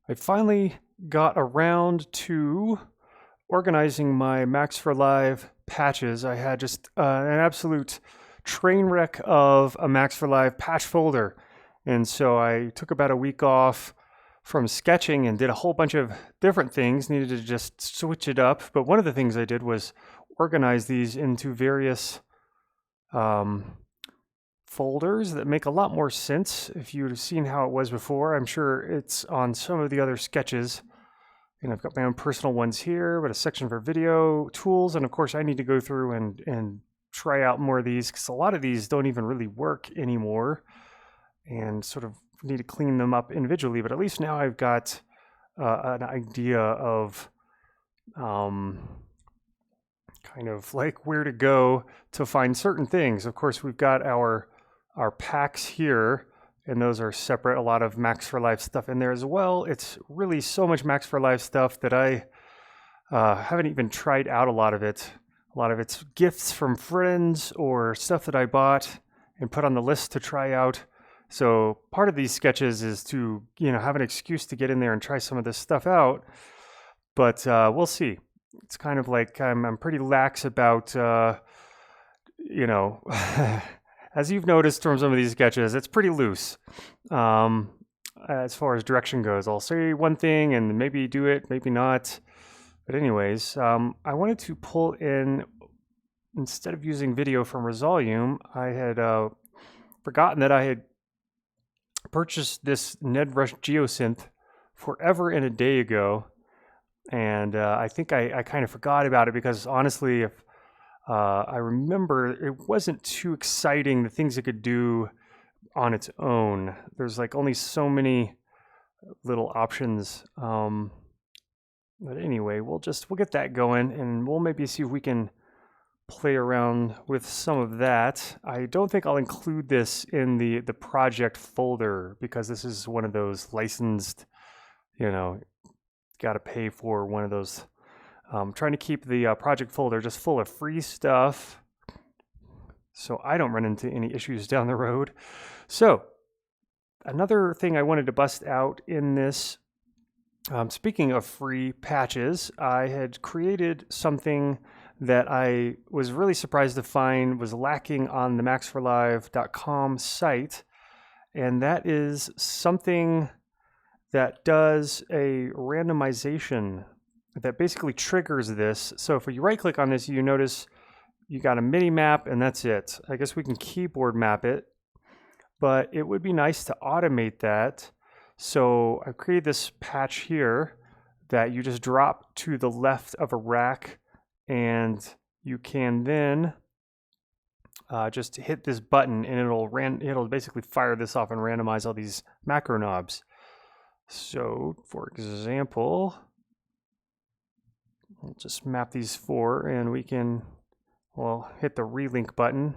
I finally got around to organizing my Max for Live patches. I had just an absolute train wreck of a Max for Live patch folder. And so I took about a week off from sketching and did a whole bunch of different things, needed to just switch it up. But one of the things I did was organize these into various folders that make a lot more sense. If you've seen how it was before, I'm sure it's on some of the other sketches. And I've got my own personal ones here, but a section for video tools. And of course I need to go through and try out more of these because a lot of these don't even really work anymore and sort of need to clean them up individually. But at least now I've got an idea of kind of like where to go to find certain things. Of course, we've got our packs here, and those are separate. A lot of Max for Live stuff in there as well. It's really so much Max for Live stuff that I haven't even tried out a lot of it. A lot of it's gifts from friends or stuff that I bought and put on the list to try out. So part of these sketches is to, have an excuse to get in there and try some of this stuff out. But we'll see. It's kind of like I'm pretty lax about, as you've noticed from some of these sketches, it's pretty loose as far as direction goes. I'll say one thing and maybe do it, maybe not. But anyways, I wanted to pull in, instead of using video from Resolume, I had forgotten that I had purchased this Ned Rush Geosynth forever and a day ago. And I think I kind of forgot about it because honestly, if I remember, it wasn't too exciting, the things it could do on its own. There's like only so many little options. But anyway, we'll get that going and we'll maybe see if we can play around with some of that. I don't think I'll include this in the project folder because this is one of those licensed, got to pay for one of those. Trying to keep the project folder just full of free stuff so I don't run into any issues down the road. So another thing I wanted to bust out in this, speaking of free patches, I had created something that I was really surprised to find was lacking on the maxforlive.com site, and that is something that does a randomization that basically triggers this. So if you right click on this, you notice you got a mini map and that's it. I guess we can keyboard map it, but it would be nice to automate that. So I've created this patch here that you just drop to the left of a rack and you can then just hit this button and it'll basically fire this off and randomize all these macro knobs. So for example, we'll just map these four and we can, hit the relink button.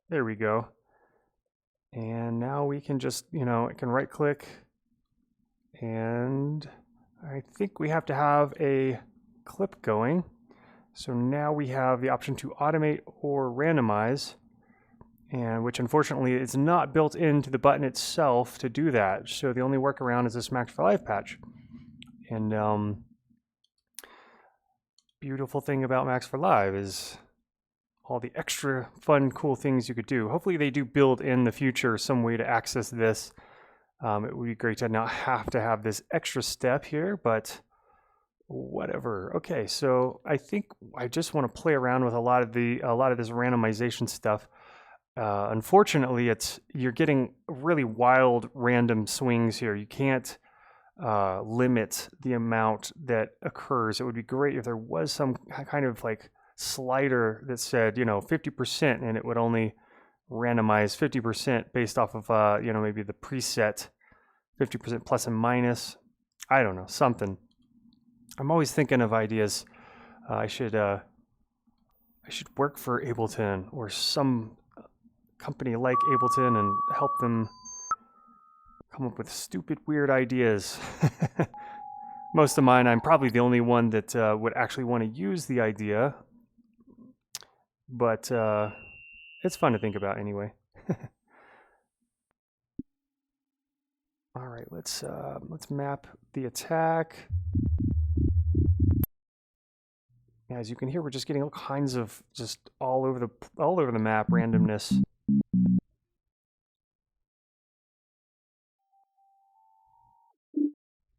There we go. And now we can just, I can right click and I think we have to have a clip going. So now we have the option to automate or randomize, and which unfortunately is not built into the button itself to do that. So the only workaround is this Max for Live patch. And beautiful thing about Max for Live is all the extra fun, cool things you could do. Hopefully they do build in the future some way to access this. It would be great to not have to have this extra step here, but whatever. Okay, so I think I just want to play around with a lot of this randomization stuff. Unfortunately, you're getting really wild random swings here. You can't limit the amount that occurs. It would be great if there was some kind of like slider that said, 50%, and it would only randomize 50% based off of, maybe the preset 50% plus and minus. I don't know, something. I'm always thinking of ideas. I should work for Ableton or some company like Ableton and help them come up with stupid, weird ideas. Most of mine, I'm probably the only one that would actually want to use the idea, but it's fun to think about anyway. All right, let's map the attack. As you can hear, we're just getting all kinds of just all over the map randomness.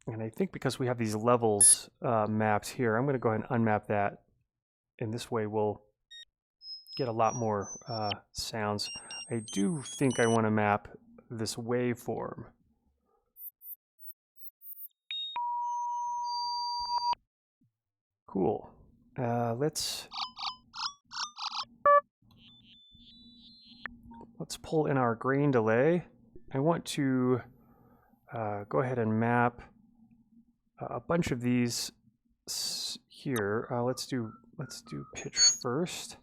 And I think because we have these levels mapped here, I'm going to go ahead and unmap that. And this way we'll get a lot more sounds. I do think I want to map this waveform. Cool. Let's pull in our grain delay. I want to go ahead and map a bunch of these here. Let's do pitch first.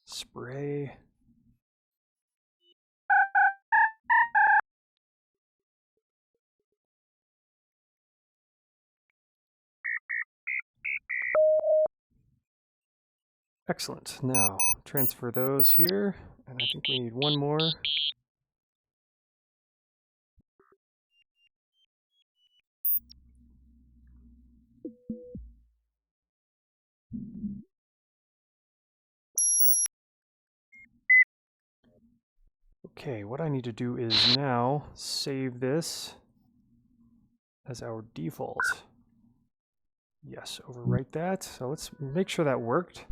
Spray. Excellent. Now transfer those here, and I think we need one more. Okay, what I need to do is now save this as our default. Yes, overwrite that. So let's make sure that worked.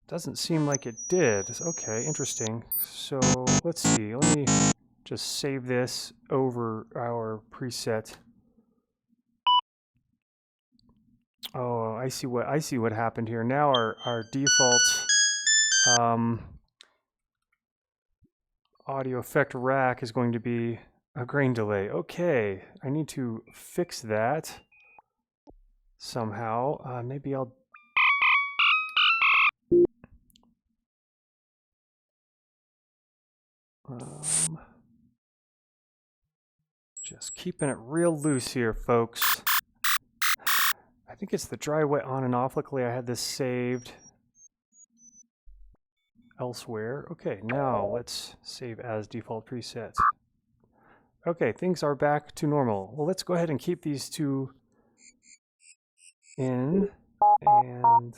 Doesn't seem like it did. Okay, interesting. So let's see. Let me just save this over our preset. Oh, I see what happened here. Now our default audio effect rack is going to be a grain delay. Okay, I need to fix that somehow. Maybe I'll just keeping it real loose here, folks. I think it's the dry wet on and off. Luckily I had this saved elsewhere. Okay, now let's save as default preset. Okay, things are back to normal. Well, let's go ahead and keep these two in, and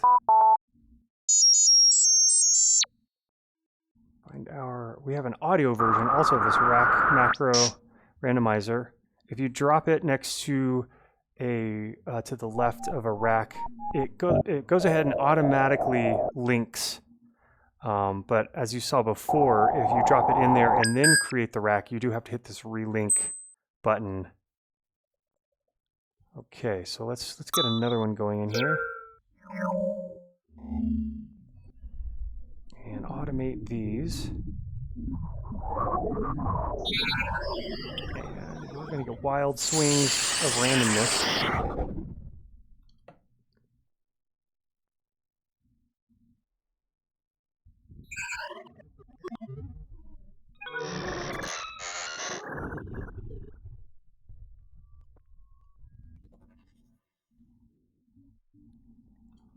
we have an audio version also of this rack macro randomizer. If you drop it next to to the left of a rack, it goes ahead and automatically links. But as you saw before, if you drop it in there and then create the rack, you do have to hit this relink button. Okay, so let's get another one going in here. And automate these. And we're going to get wild swings of randomness.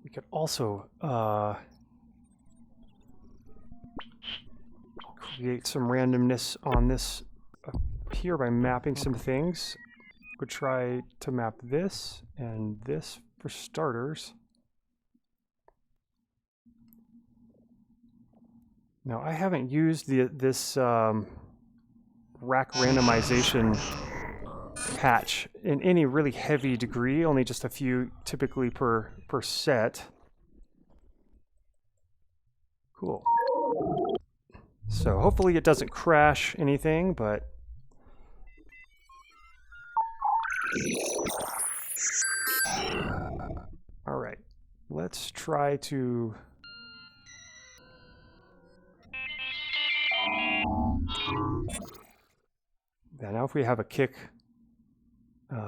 We could also create some randomness on this here by mapping some things. Could try to map this and this for starters. Now I haven't used this rack randomization patch in any really heavy degree, only just a few typically per set. Cool. So hopefully it doesn't crash anything, but all right, let's try to now if we have a kick,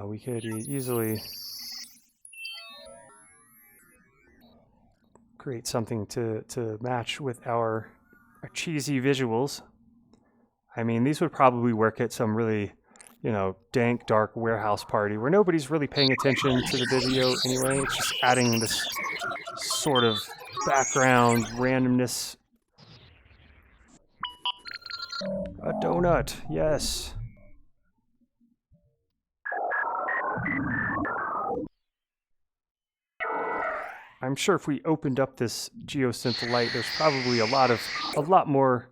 we could easily create something to match with our cheesy visuals. I mean, these would probably work at some really, dank, dark warehouse party where nobody's really paying attention to the video anyway. It's just adding this sort of background randomness. A donut, yes. I'm sure if we opened up this geosynth light, there's probably a lot more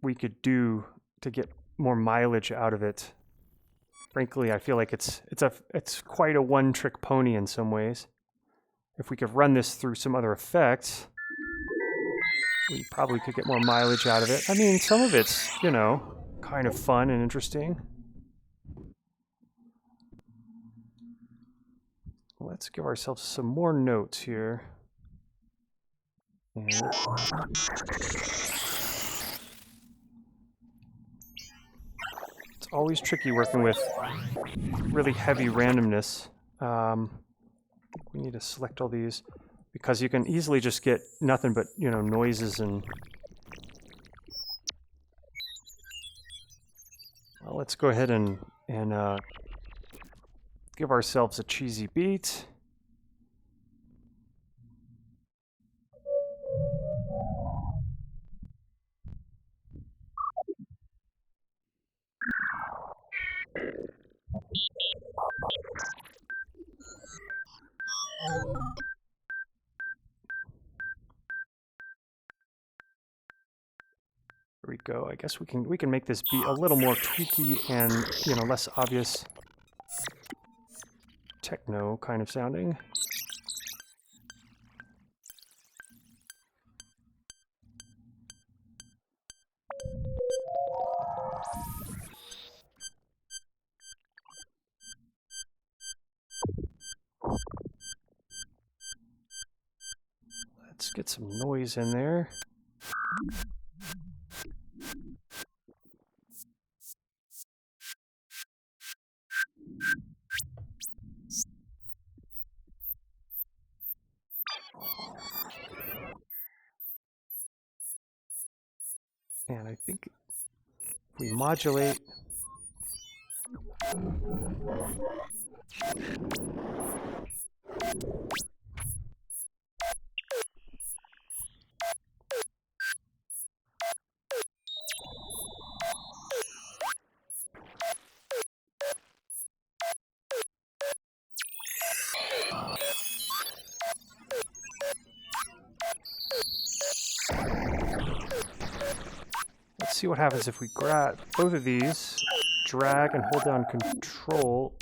we could do to get more mileage out of it. Frankly, I feel like it's quite a one-trick pony in some ways. If we could run this through some other effects, we probably could get more mileage out of it. I mean, some of it's, you know, kind of fun and interesting. Let's give ourselves some more notes here. And it's always tricky working with really heavy randomness. We need to select all these because you can easily just get nothing but, you know, noises and... Well, let's go ahead and give ourselves a cheesy beat. There we go. I guess we can make this beat a little more tweaky and, you know, less obvious techno kind of sounding. Let's get some noise in there. And I think if we modulate, see what happens if we grab both of these, drag and hold down Control.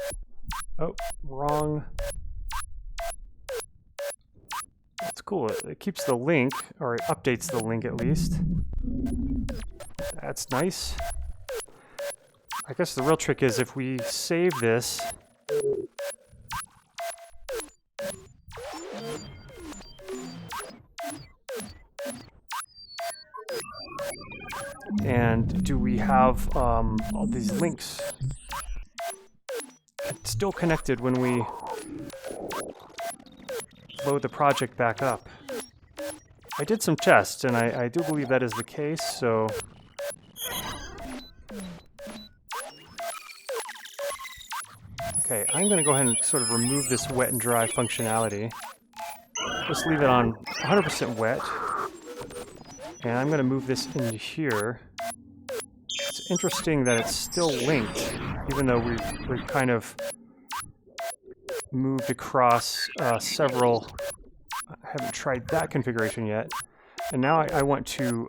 Oh, wrong. That's cool. It keeps the link, or it updates the link at least. That's nice. I guess the real trick is if we save this, and do we have all these links still connected when we load the project back up? I did some tests, and I do believe that is the case, so... Okay, I'm going to go ahead and sort of remove this wet and dry functionality. Just leave it on 100% wet. And I'm going to move this into here. It's interesting that it's still linked, even though we've kind of moved across several... I haven't tried that configuration yet. And now I want to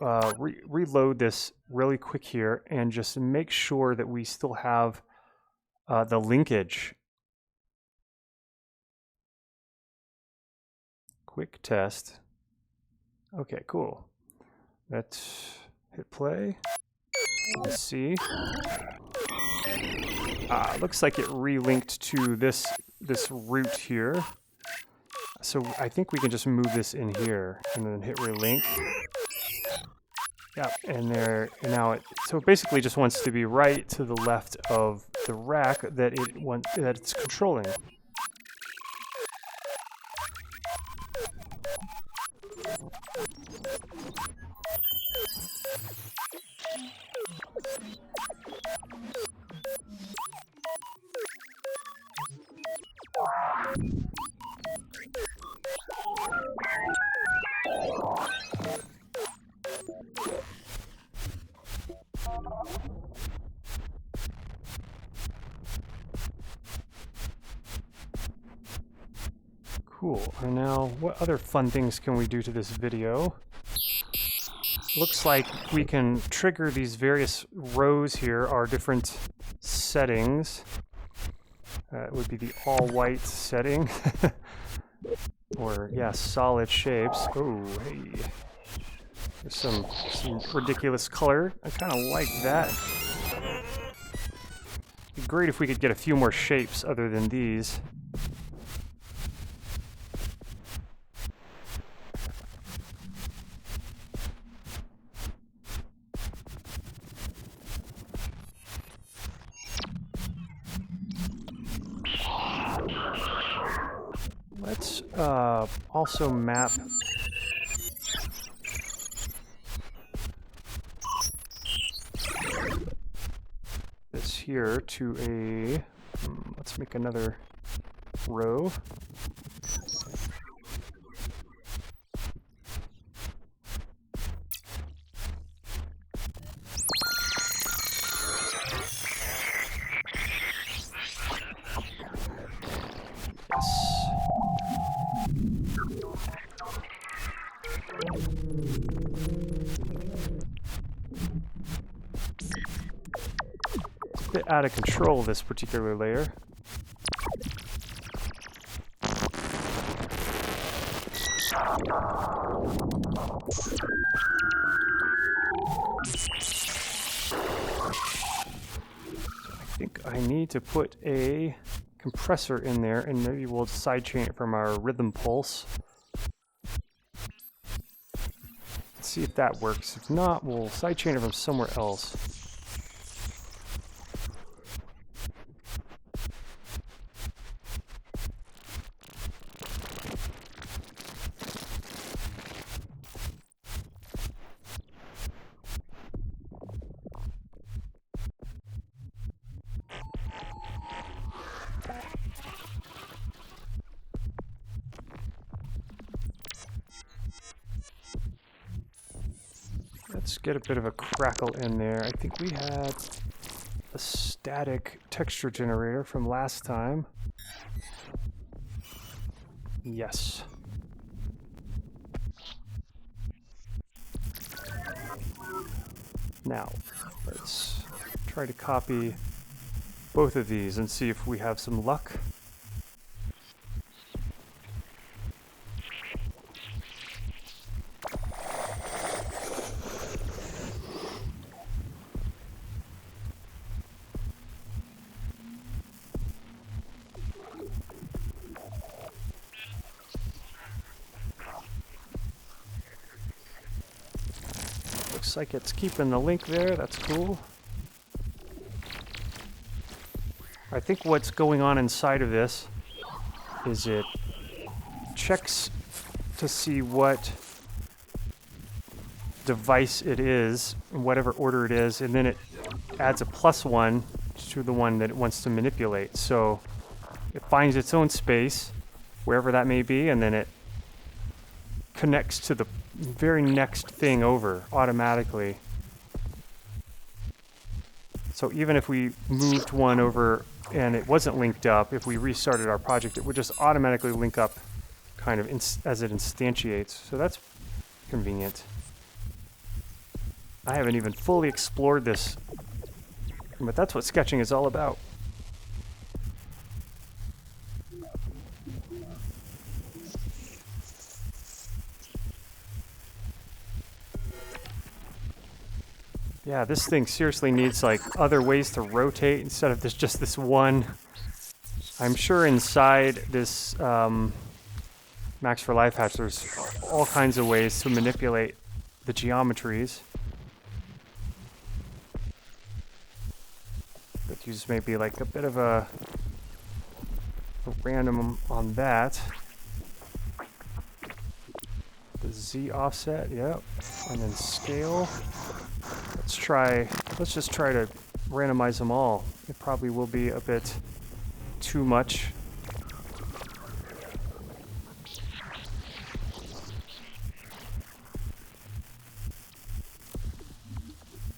reload this really quick here and just make sure that we still have the linkage. Quick test. Okay, cool. Let's hit play. Let's see. Looks like it relinked to this root here. So I think we can just move this in here and then hit relink. Yep, and there, and now so it basically just wants to be right to the left of the rack that it's controlling. Cool. And now, what other fun things can we do to this video? Looks like we can trigger these various rows here, our different settings. It would be the all white setting. Or, yeah, solid shapes. Oh, hey. There's some ridiculous color. I kind of like that. It'd be great if we could get a few more shapes other than these. Let's also map this here to a, let's make another row. Bit out of control, this particular layer. I think I need to put a compressor in there, and maybe we'll sidechain it from our rhythm pulse. Let's see if that works. If not, we'll sidechain it from somewhere else. Let's get a bit of a crackle in there. I think we had a static texture generator from last time. Yes. Now, let's try to copy both of these and see if we have some luck. Looks like it's keeping the link there. That's cool. I think what's going on inside of this is it checks to see what device it is, in whatever order it is, and then it adds a +1 to the one that it wants to manipulate. So it finds its own space, wherever that may be, and then it connects to the very next thing over automatically. So even if we moved one over and it wasn't linked up, if we restarted our project, it would just automatically link up kind of as it instantiates. So that's convenient. I haven't even fully explored this, but that's what sketching is all about. Yeah, this thing seriously needs like other ways to rotate instead of just this one. I'm sure inside this Max for Life hatch there's all kinds of ways to manipulate the geometries. But use maybe like a bit of a random on that. The Z offset, yep. And then scale. Let's just try to randomize them all. It probably will be a bit too much.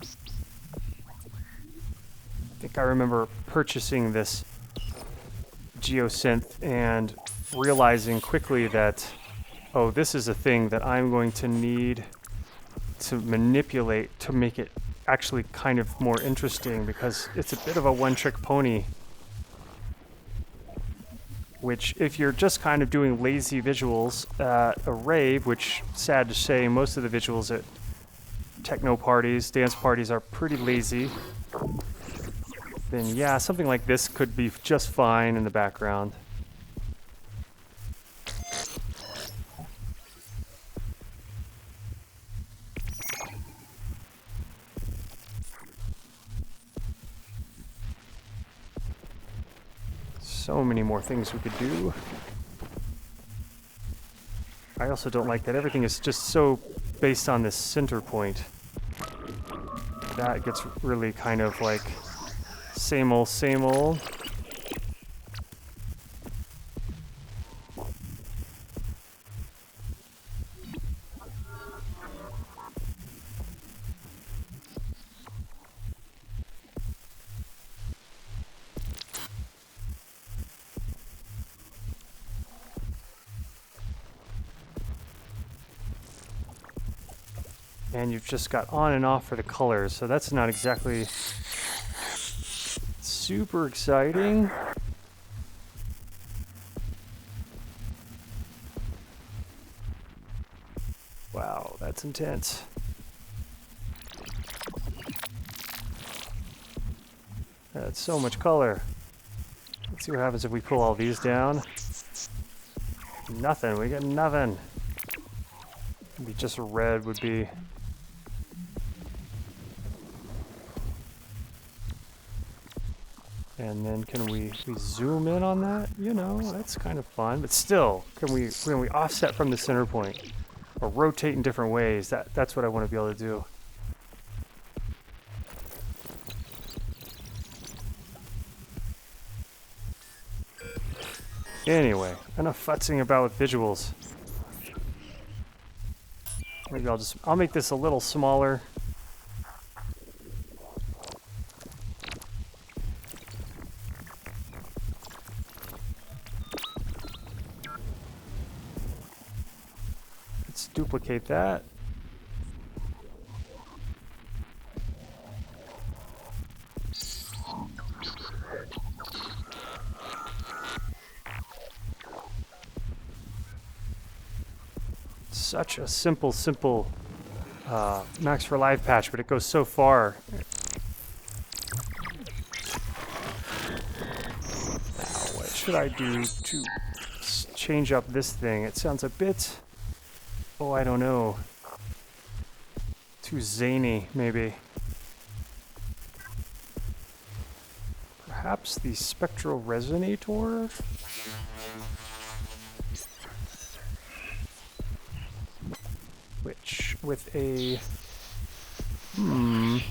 I think I remember purchasing this geosynth and realizing quickly that, oh, this is a thing that I'm going to need to manipulate to make it actually kind of more interesting, because it's a bit of a one-trick pony. Which, if you're just kind of doing lazy visuals at a rave, which, sad to say, most of the visuals at techno parties, dance parties are pretty lazy, then yeah, something like this could be just fine in the background. So many more things we could do. I also don't like that everything is just so based on this center point. That gets really kind of like same old, same old. And you've just got on and off for the colors, so that's not exactly super exciting. Wow, that's intense. That's so much color. Let's see what happens if we pull all these down. Nothing, we get nothing. Maybe just a red would be... And then can we zoom in on that? You know, that's kind of fun. But still, can we offset from the center point? Or rotate in different ways? That's what I want to be able to do. Anyway, enough futzing about with visuals. Maybe I'll make this a little smaller. Let's duplicate that. Such a simple Max for Live patch, but it goes so far. Now, what should I do to change up this thing? It sounds a bit, oh, I don't know, too zany, maybe. Perhaps the spectral resonator? Which, with a, I'm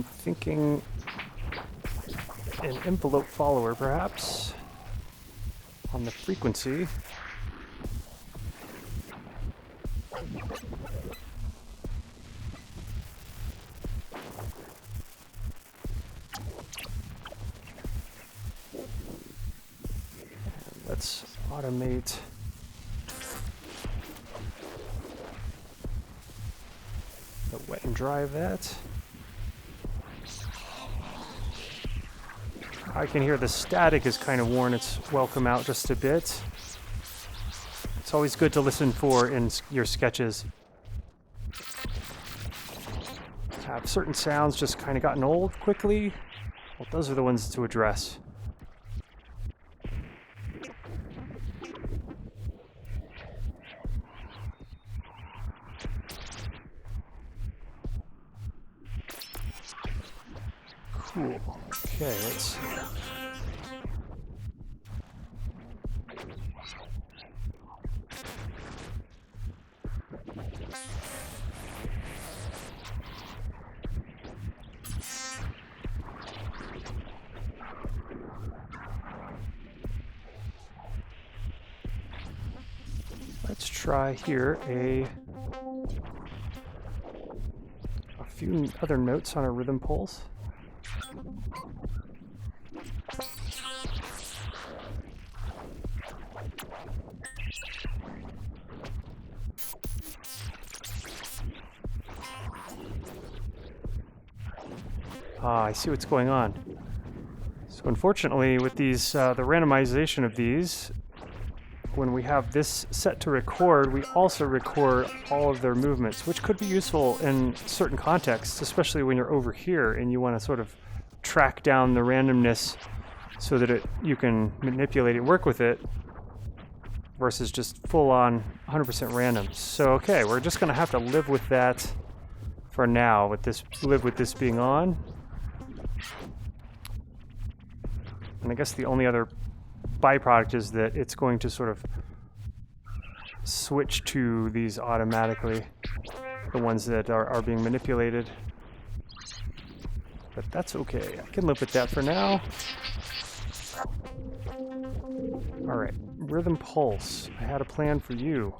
thinking an envelope follower, perhaps, on the frequency. Let's automate the wet and dry of that. I can hear the static is kind of worn its welcome out just a bit. It's always good to listen for in your sketches. Have certain sounds just kind of gotten old quickly? Well, those are the ones to address. Cool. Okay, let's... Let's try here a few other notes on our rhythm pulse. Ah, I see what's going on. So unfortunately, with these, the randomization of these, when we have this set to record, we also record all of their movements, which could be useful in certain contexts, especially when you're over here and you want to sort of track down the randomness so that you can manipulate it, work with it, versus just full-on 100% random. So okay, we're just going to have to live with that for now, live with this being on. And I guess the only other byproduct is that it's going to sort of switch to these automatically, the ones that are being manipulated. But that's okay, I can live with that for now. Alright, rhythm pulse. I had a plan for you.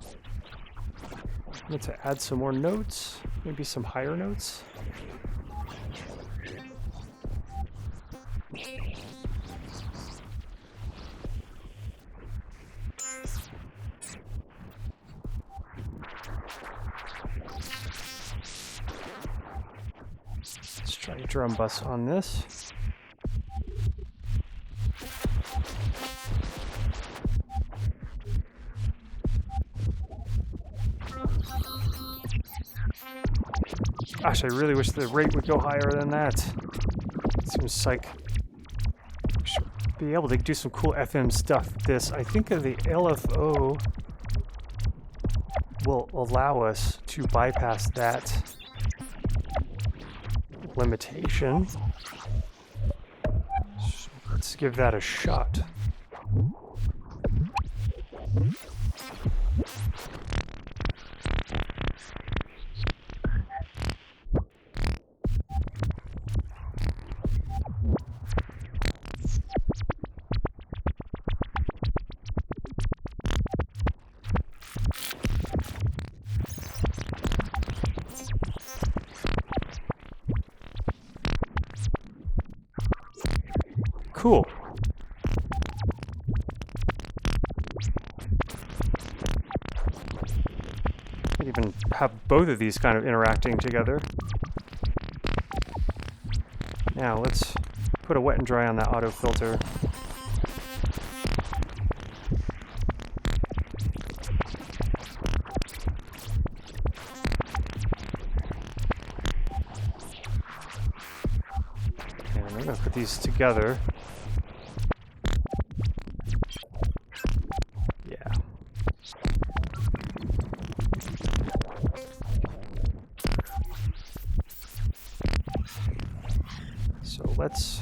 I need to add some more notes, maybe some higher notes. Let's try a drum bus on this. Gosh, I really wish the rate would go higher than that. It seems like we should be able to do some cool FM stuff with this. I think that the LFO will allow us to bypass that limitation. So let's give that a shot. Cool. Could even have both of these kind of interacting together. Now let's put a wet and dry on that auto filter. And I'm going to put these together. Let's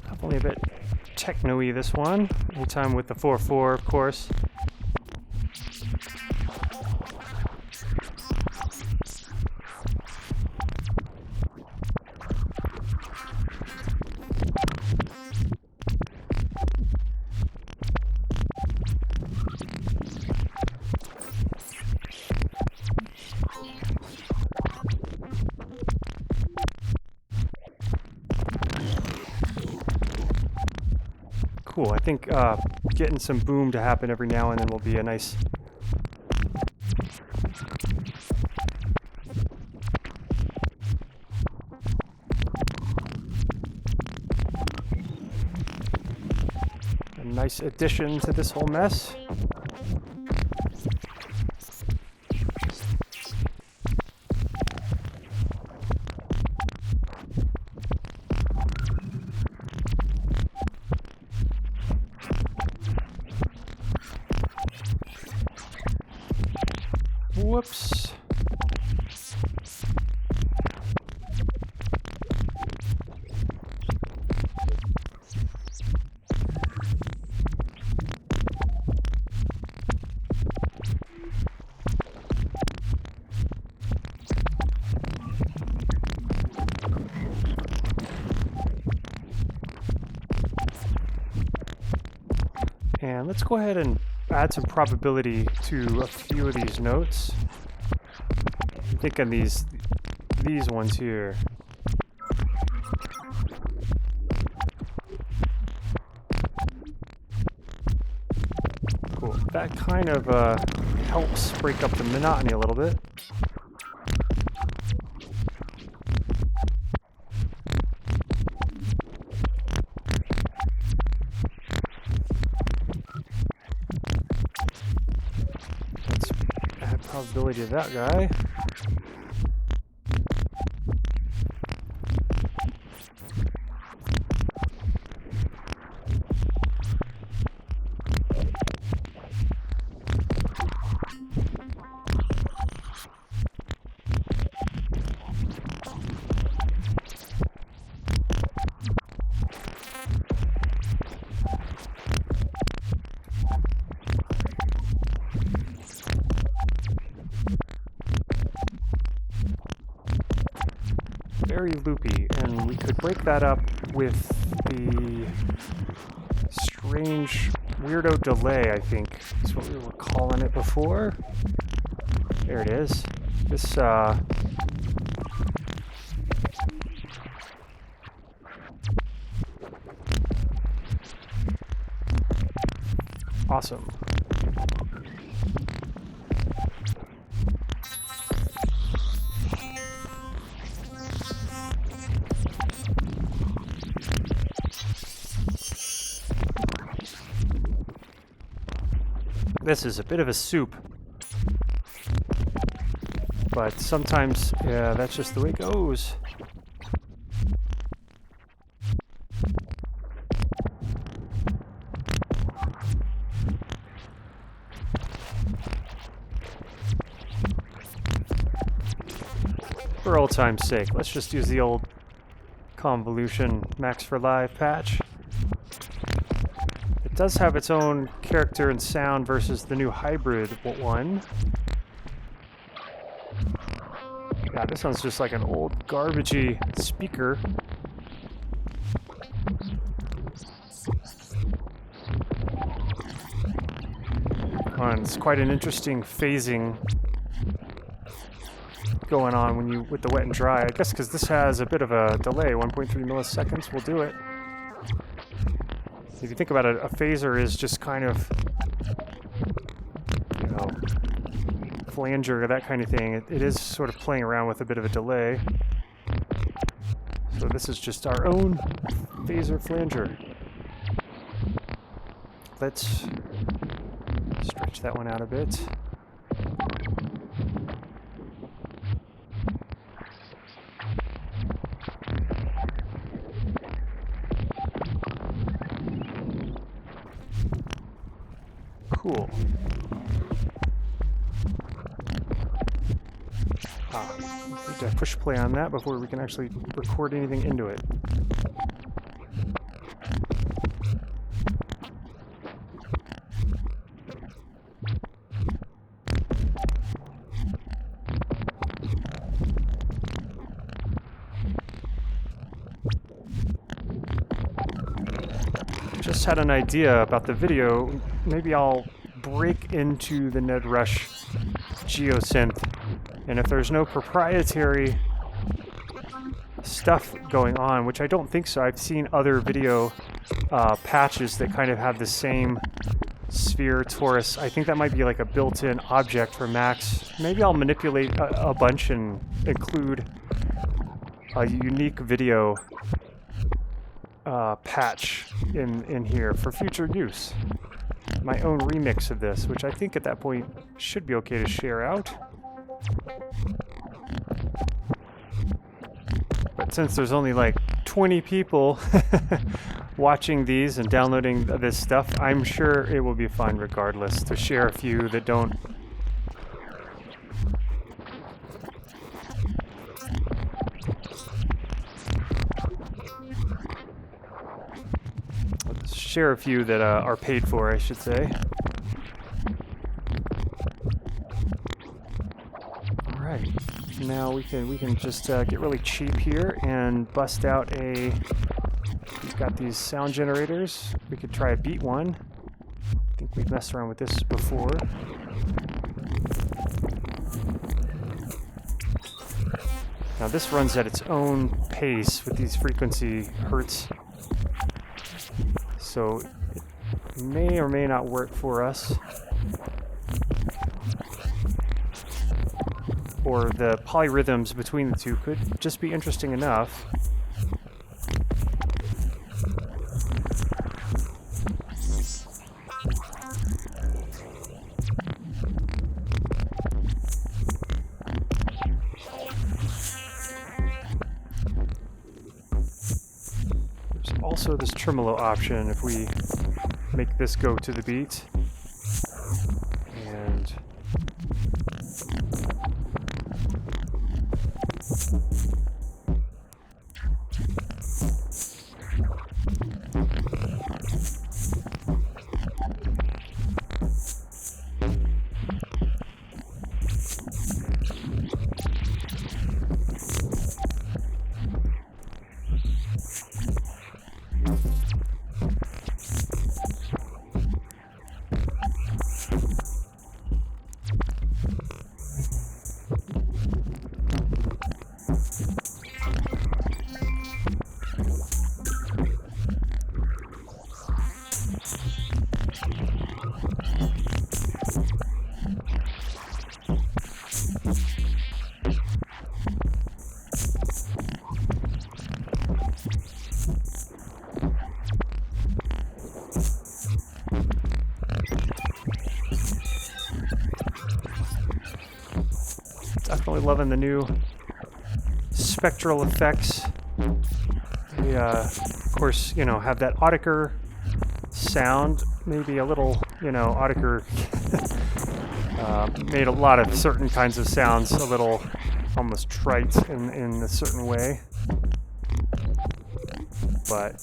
definitely a bit techno-y this one. Anytime with the 4/4, of course. Cool. I think getting some boom to happen every now and then will be a nice addition to this whole mess. Whoops. And let's go ahead and add some probability to a few of these notes. I'm thinking these ones here. Cool. That kind of helps break up the monotony a little bit. Let's add probability to that guy. Very loopy, and we could break that up with the strange weirdo delay, I think is what we were calling it before. There it is. This awesome. This is a bit of a soup, but sometimes, yeah, that's just the way it goes. For old time's sake, let's just use the old convolution max for live patch. It does have its own character and sound versus the new hybrid one. Yeah, this sounds just like an old garbagey speaker. And it's quite an interesting phasing going on when you with the wet and dry. I guess because this has a bit of a delay, 1.3 milliseconds will do it. If you think about it, a phaser is just kind of, you know, flanger, that kind of thing. It is sort of playing around with a bit of a delay. So this is just our own phaser flanger. Let's stretch that one out a bit. Cool. We need to push play on that before we can actually record anything into it. Just had an idea about the video. Maybe I'll break into the Ned Rush geosynth, and if there's no proprietary stuff going on, which I don't think so. I've seen other video patches that kind of have the same sphere torus. I think that might be like a built-in object for Max. Maybe I'll manipulate a bunch and include a unique video patch in here for future use. My own remix of this, which I think at that point should be okay to share out. But since there's only like 20 people watching these and downloading this stuff, I'm sure it will be fun regardless to share a few that don't. Share a few that are paid for, I should say. All right, now we can just get really cheap here and bust out a. We've got these sound generators. We could try a beat one. think we've messed around with this before. Now this runs at its own pace with these frequency hertz, so it may or may not work for us. Or the polyrhythms between the two could just be interesting enough. There's also this tremolo option if we make this go to the beat. And definitely loving the new spectral effects. We, of course, you know, have that Autiker sound, maybe a little, you know, Autiker made a lot of certain kinds of sounds a little almost trite in a certain way. But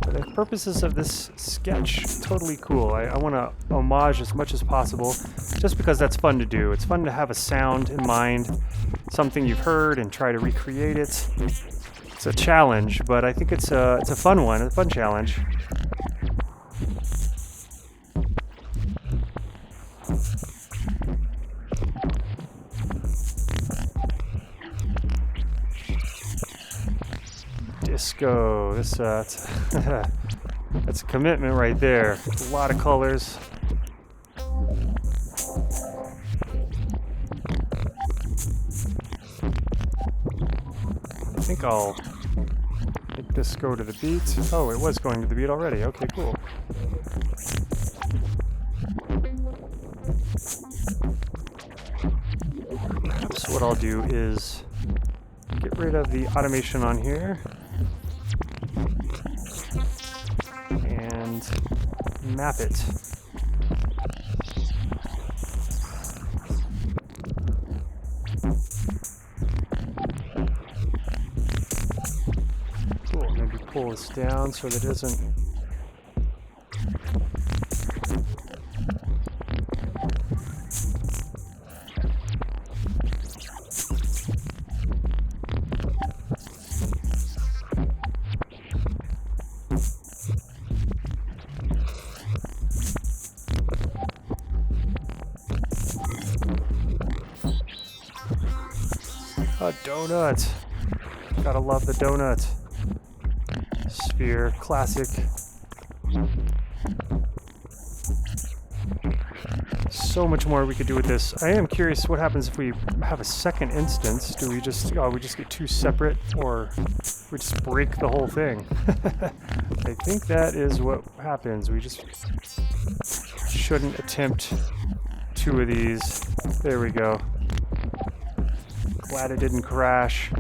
for the purposes of this sketch, totally cool. I want to homage as much as possible, just because that's fun to do. It's fun to have a sound in mind, something you've heard, and try to recreate it. It's a challenge, but I think it's a fun one, a fun challenge. Disco. This that's a commitment right there. A lot of colors. I think I'll make this go to the beat. Oh, it was going to the beat already. Okay, cool. Perhaps what I'll do is get rid of the automation on here and map it. Cool, maybe pull this down so that it doesn't. A donut. Gotta love the donut. Sphere, classic. So much more we could do with this. I am curious what happens if we have a second instance. Do we just get two separate, or we just break the whole thing? I think that is what happens. We just shouldn't attempt two of these. There we go. Glad it didn't crash.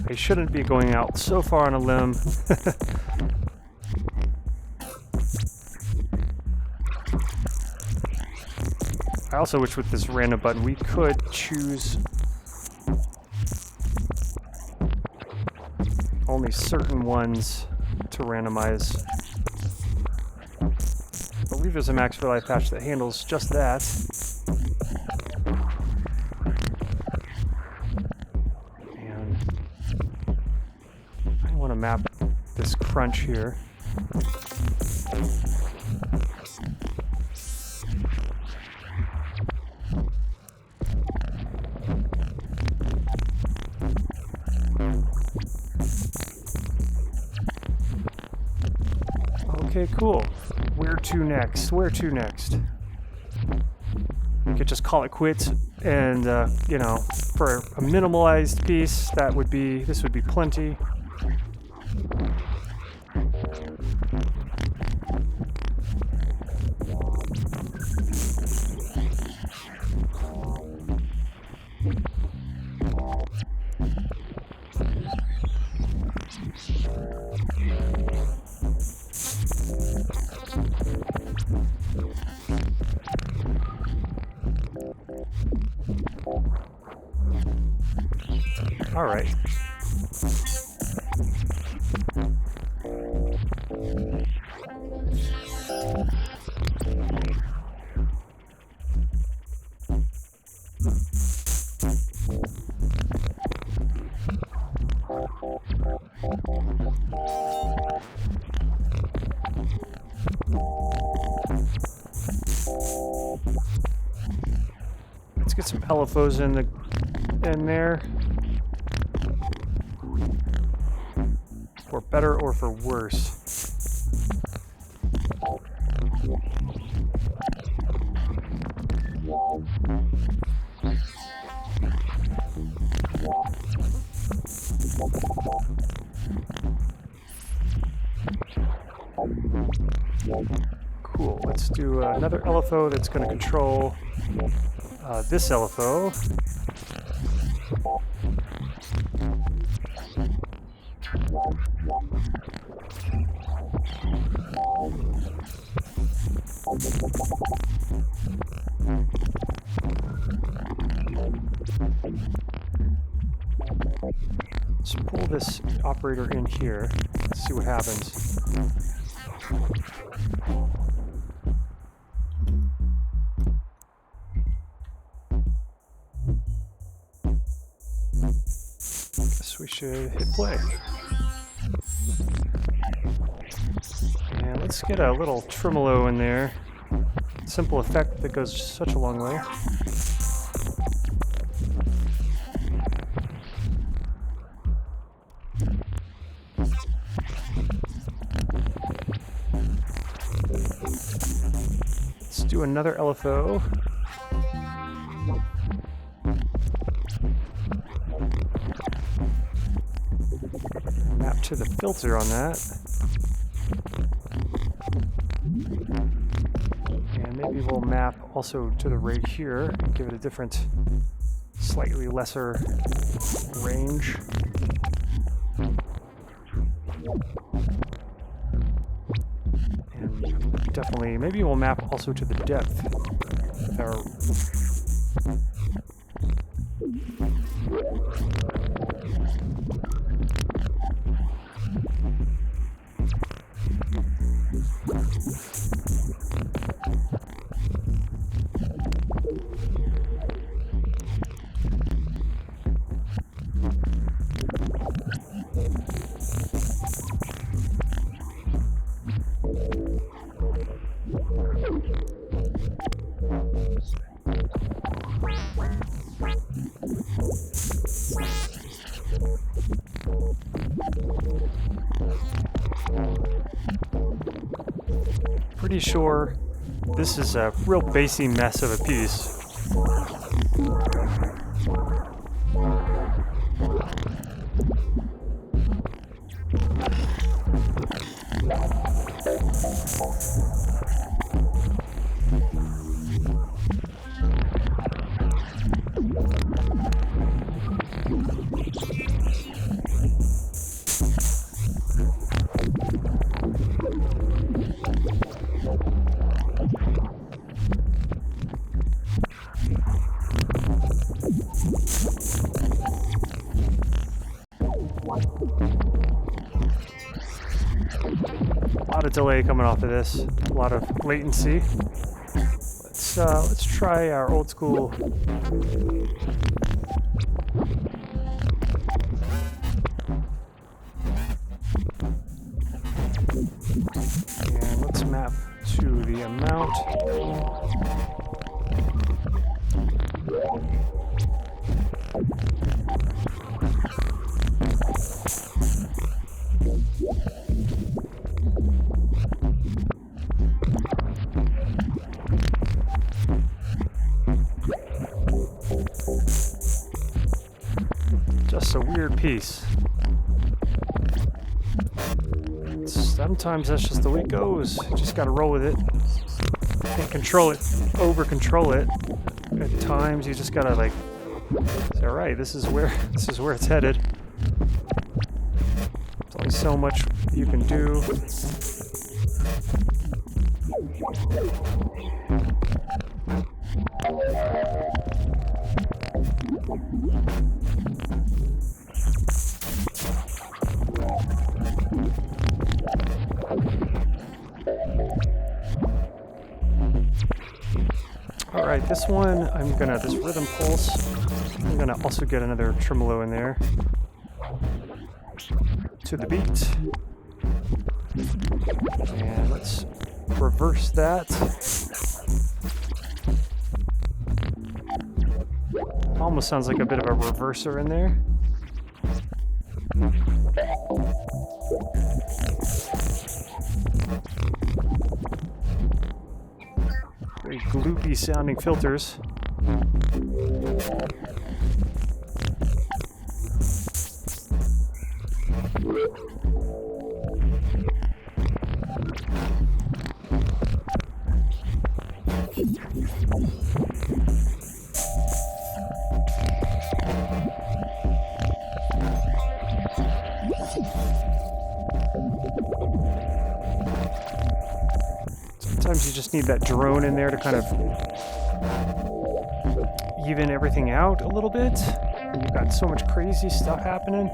I shouldn't be going out so far on a limb. I also wish with this random button we could choose only certain ones to randomize. I believe there's a max for life patch that handles just that. Map this crunch here. Okay, cool. Where to next? Where to next? We could just call it quits, and you know, for a minimalized piece, this would be plenty. All right. Let's get some LFOs in there. For better or for worse. Cool, let's do another LFO that's going to control this LFO. Let's pull this operator in here. Let's see what happens. Guess we should hit play. And let's get a little tremolo in there. Simple effect that goes such a long way. Let's do another LFO. Map to the filter on that. And maybe we'll map also to the rate here and give it a different, slightly lesser range. And definitely, maybe we'll map also to the depth. Pretty sure this is a real bassy mess of a piece. A lot of delay coming off of this, a lot of latency. Let's try our old school. And let's map to the amount. weird piece. Sometimes that's just the way it goes. You just gotta roll with it. Can't control it, over control it. At times you just gotta like say, alright, this is where it's headed. There's only so much you can do. Alright, this one, this rhythm pulse, I'm gonna also get another tremolo in there. To the beat. And let's reverse that. Almost sounds like a bit of a reverser in there. Very gloopy sounding filters. Sometimes you just need that drone in there to kind of even everything out a little bit. You've got so much crazy stuff happening.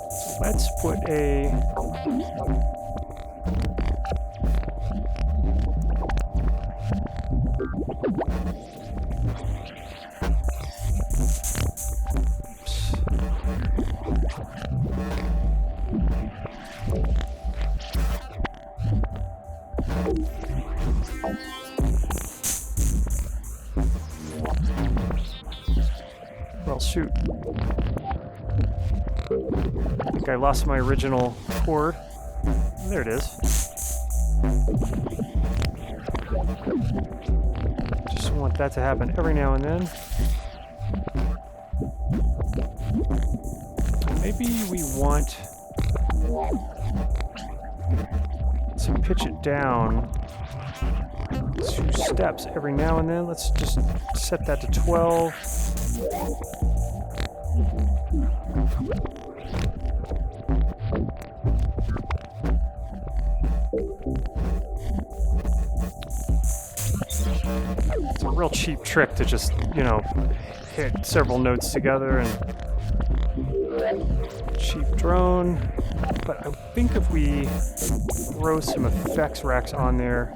So let's put a well, shoot. I think I lost my original chord. There it is. Just want that to happen every now and then. Maybe we want to pitch it down 2 steps every now and then. Let's just set that to 12. It's a real cheap trick to just, you know, hit several notes together and cheap drone. But I think if we throw some effects racks on there,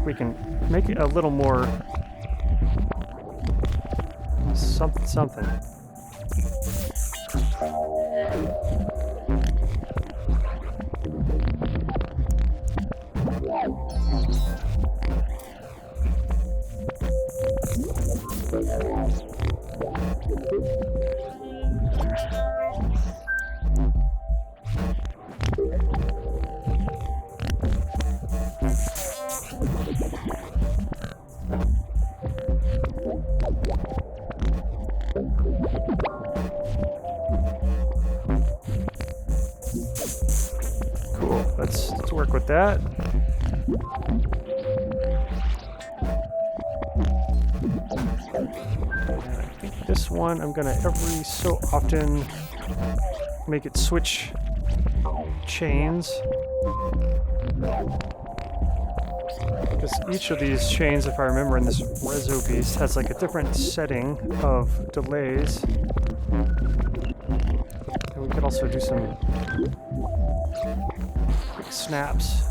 we can make it a little more something something. Cool. Let's work with that. And I think this one I'm gonna every so often make it switch chains. Because each of these chains, if I remember in this Rezo beast, has like a different setting of delays. And we could also do some quick snaps.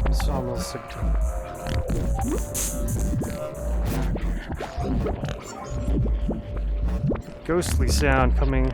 It's almost like ghostly sound coming.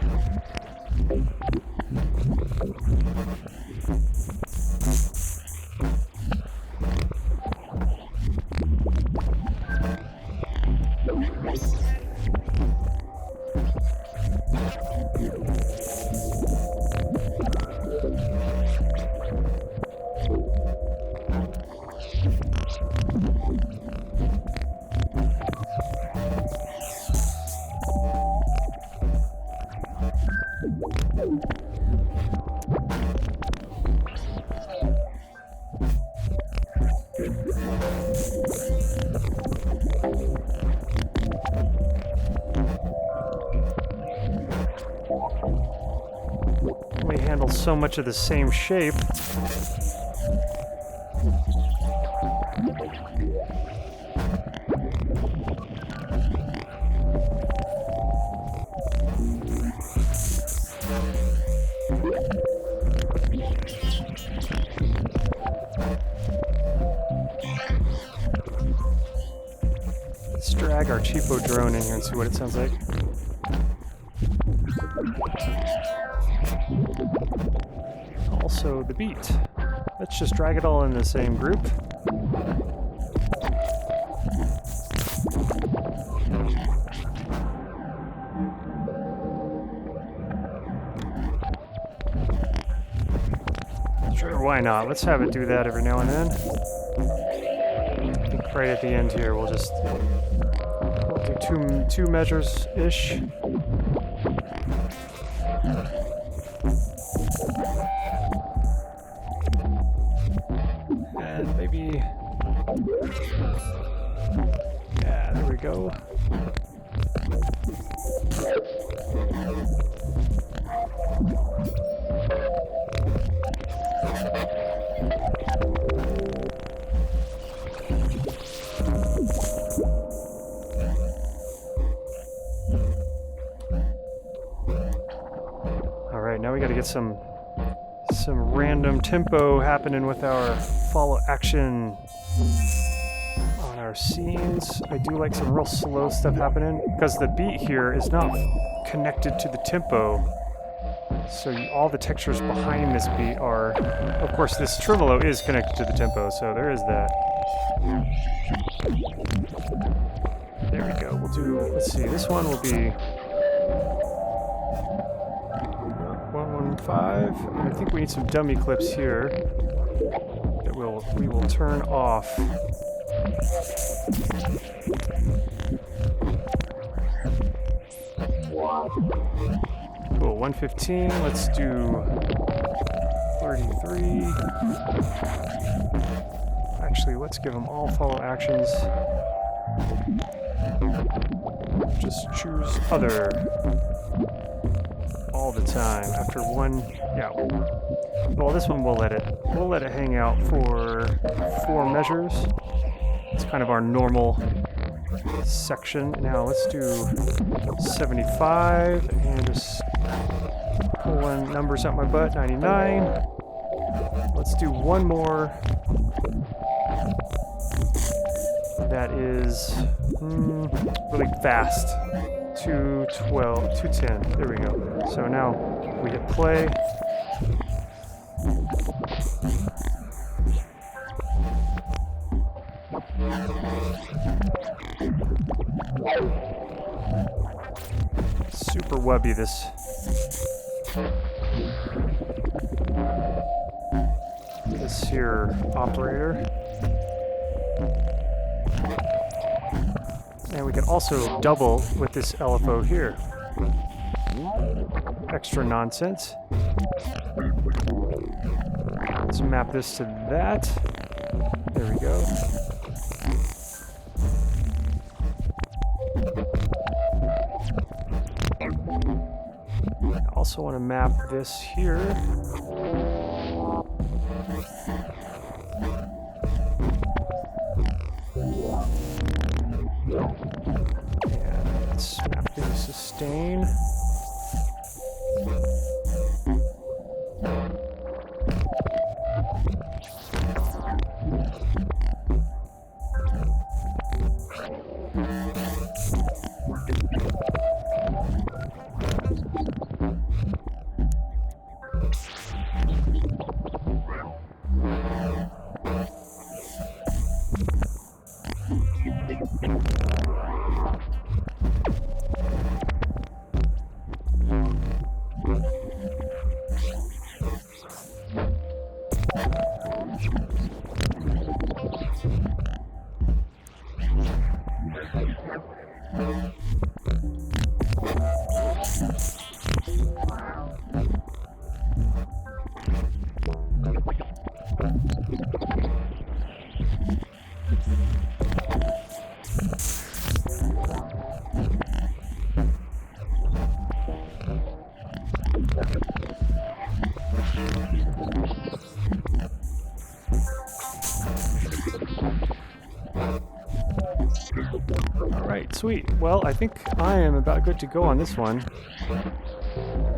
so much of the same shape. Let's drag our cheapo drone in here and see what it sounds like. Also the beat. Let's just drag it all in the same group. Sure, why not? Let's have it do that every now and then. I think right at the end here we'll just do two measures-ish. And maybe... yeah, there we go. Now we got to get some random tempo happening with our follow action on our scenes. I do like some real slow stuff happening because the beat here is not connected to the tempo. So all the textures behind this beat are, of course, this tremolo is connected to the tempo, so there is that. There we go. We'll do, let's see, this one will be 115, and I think we need some dummy clips here that we will turn off. Cool, 115, let's do 33. Actually, let's give them all follow actions. Just choose other all the time after one. Yeah, well, this one we'll let it hang out for 4 measures. It's kind of our normal section. Now let's do 75 and just pulling numbers out my butt. 99. Let's do one more. That is really fast. 212, 210. There we go. So now we hit play. Super wubby this. This here operator. And we can also double with this LFO here. Extra nonsense. Let's map this to that. There we go. I also want to map this here. And let's map the sustain. Alright, sweet. Well, I think I am about good to go on this one.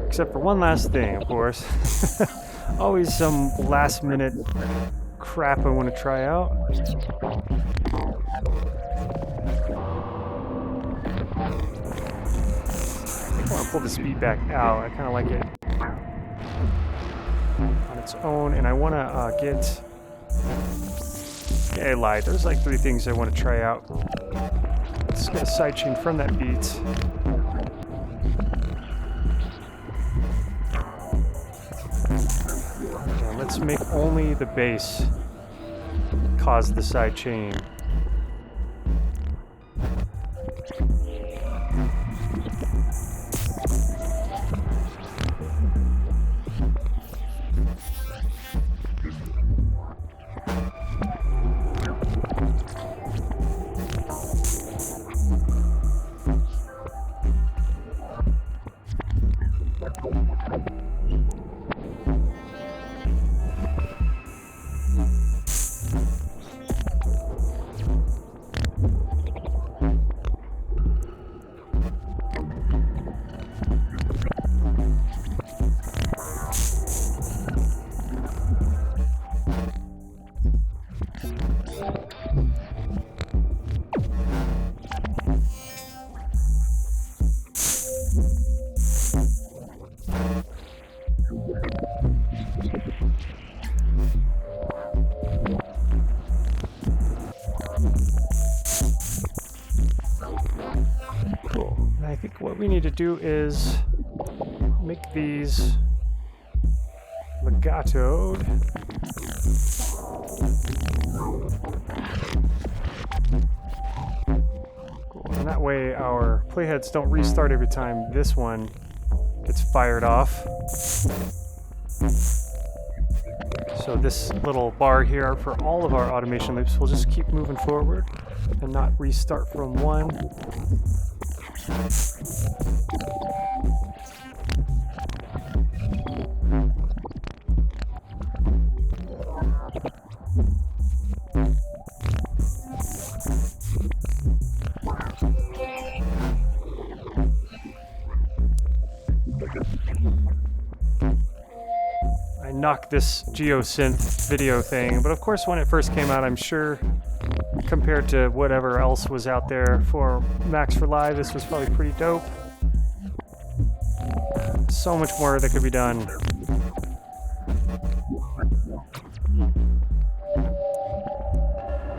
Except for one last thing, of course. Always some last minute crap I want to try out. I think I want to pull the speed back out. I kind of like it on its own, and I want to get... Yeah, I lied. There's like 3 things I want to try out. Let's get a sidechain from that beat. And let's make only the bass cause the sidechain. What we need to do is make these legatoed. Cool. And that way our playheads don't restart every time this one gets fired off. So this little bar here for all of our automation loops will just keep moving forward and not restart from one. I knocked this geosynth video thing, but of course when it first came out, I'm sure compared to whatever else was out there for Max for Live, this was probably pretty dope. So much more that could be done.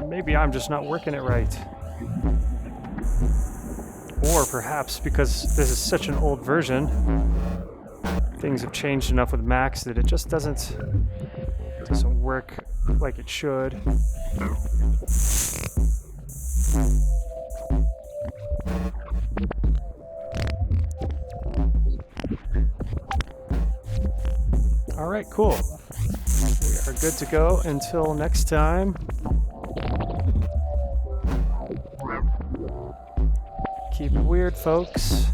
Maybe I'm just not working it right. Or perhaps because this is such an old version, things have changed enough with Max that it just doesn't work like it should. Alright, cool. We are good to go until next time. Keep it weird, folks.